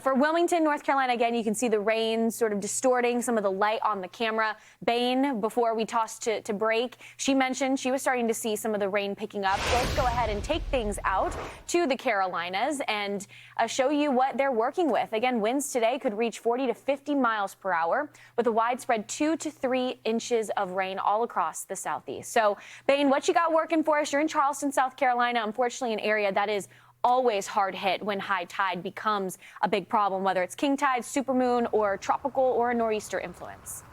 For Wilmington, North Carolina, again, you can see the rain sort of distorting some of the light on the camera. Bayne, before we tossed to break, she mentioned she was starting to see some of the rain picking up. Let's go ahead and take things out to the Carolinas and show you what they're working with. Again, winds today could reach 40 to 50 miles per hour with a widespread 2 to 3 inches of rain all across the southeast. So, Bayne, what you got working for us? You're in Charleston, South Carolina, unfortunately an area that is always hard hit when high tide becomes a big problem, whether it's king tide, supermoon, or tropical or a nor'easter influence.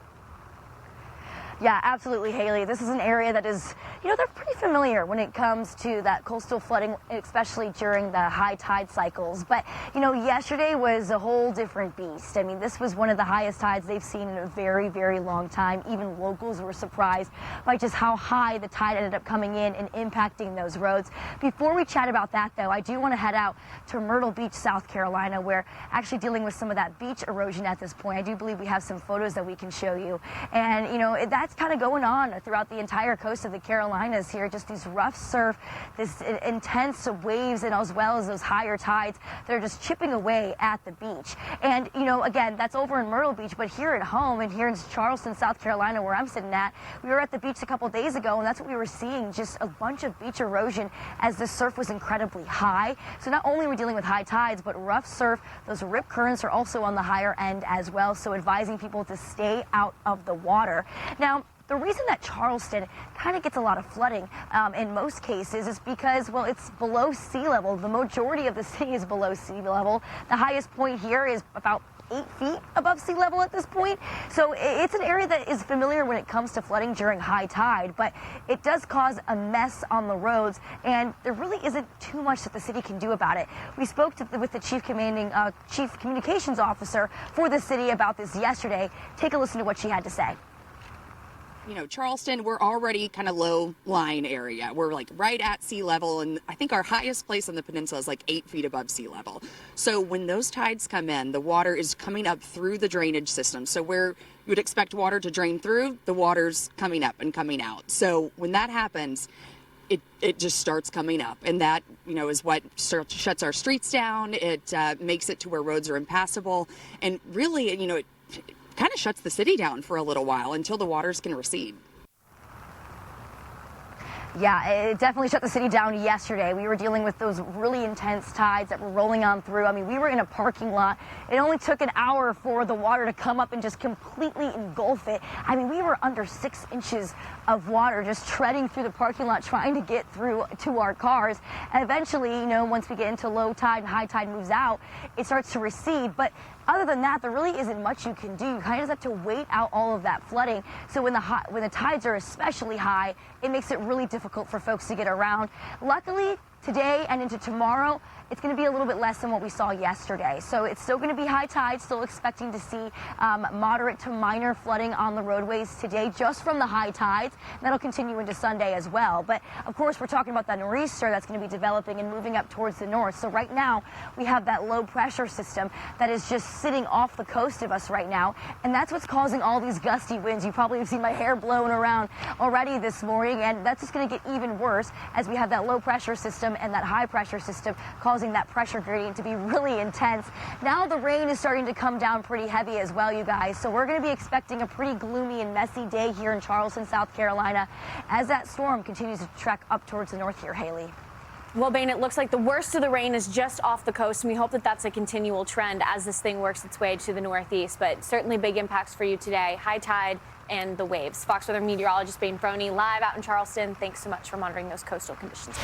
Yeah, absolutely, Haley. This is an area that is, they're pretty familiar when it comes to that coastal flooding, especially during the high tide cycles. But, yesterday was a whole different beast. I mean, this was one of the highest tides they've seen in a very, very long time. Even locals were surprised by just how high the tide ended up coming in and impacting those roads. Before we chat about that, though, I do want to head out to Myrtle Beach, South Carolina, where actually dealing with some of that beach erosion at this point. I do believe we have some photos that we can show you. And, that's kind of going on throughout the entire coast of the Carolinas here. Just these rough surf, this intense waves, and as well as those higher tides that are just chipping away at the beach. And, again, that's over in Myrtle Beach, but here at home and here in Charleston, South Carolina, where I'm sitting at, we were at the beach a couple days ago, and that's what we were seeing, just a bunch of beach erosion as the surf was incredibly high. So not only are we dealing with high tides, but rough surf, those rip currents are also on the higher end as well, so advising people to stay out of the water. Now, the reason that Charleston kind of gets a lot of flooding in most cases is because, well, it's below sea level. The majority of the city is below sea level. The highest point here is about 8 feet above sea level at this point. So it's an area that is familiar when it comes to flooding during high tide, but it does cause a mess on the roads, and there really isn't too much that the city can do about it. We spoke with the chief communications officer for the city about this yesterday. Take a listen to what she had to say. Charleston, we're already kind of low-lying area. We're like right at sea level, and I think our highest place on the peninsula is like 8 feet above sea level. So when those tides come in, the water is coming up through the drainage system. So where you would expect water to drain through, the water's coming up and coming out. So when that happens, it just starts coming up, and that is what shuts our streets down. It makes it to where roads are impassable, and really it kind of shuts the city down for a little while until the waters can recede. Yeah, it definitely shut the city down yesterday. We were dealing with those really intense tides that were rolling on through. I mean, we were in a parking lot. It only took an hour for the water to come up and just completely engulf it. I mean, we were under 6 inches of water just treading through the parking lot trying to get through to our cars. And eventually, once we get into low tide and high tide moves out, it starts to recede. But other than that, there really isn't much you can do. You kind of just have to wait out all of that flooding. So when the tides are especially high, it makes it really difficult for folks to get around. Luckily, today and into tomorrow, it's going to be a little bit less than what we saw yesterday. So it's still going to be high tide, still expecting to see moderate to minor flooding on the roadways today just from the high tides. That'll continue into Sunday as well. But of course, we're talking about that nor'easter that's going to be developing and moving up towards the north. So right now, we have that low pressure system that is just sitting off the coast of us right now. And that's what's causing all these gusty winds. You probably have seen my hair blown around already this morning. And that's just going to get even worse as we have that low pressure system and that high pressure system causing that pressure gradient to be really intense. Now the rain is starting to come down pretty heavy as well, you guys. So we're going to be expecting a pretty gloomy and messy day here in Charleston, South Carolina, as that storm continues to trek up towards the north here, Haley. Well, Bayne, it looks like the worst of the rain is just off the coast, and we hope that that's a continual trend as this thing works its way to the northeast. But certainly big impacts for you today, high tide and the waves. Fox Weather Meteorologist Bayne Froney live out in Charleston. Thanks so much for monitoring those coastal conditions.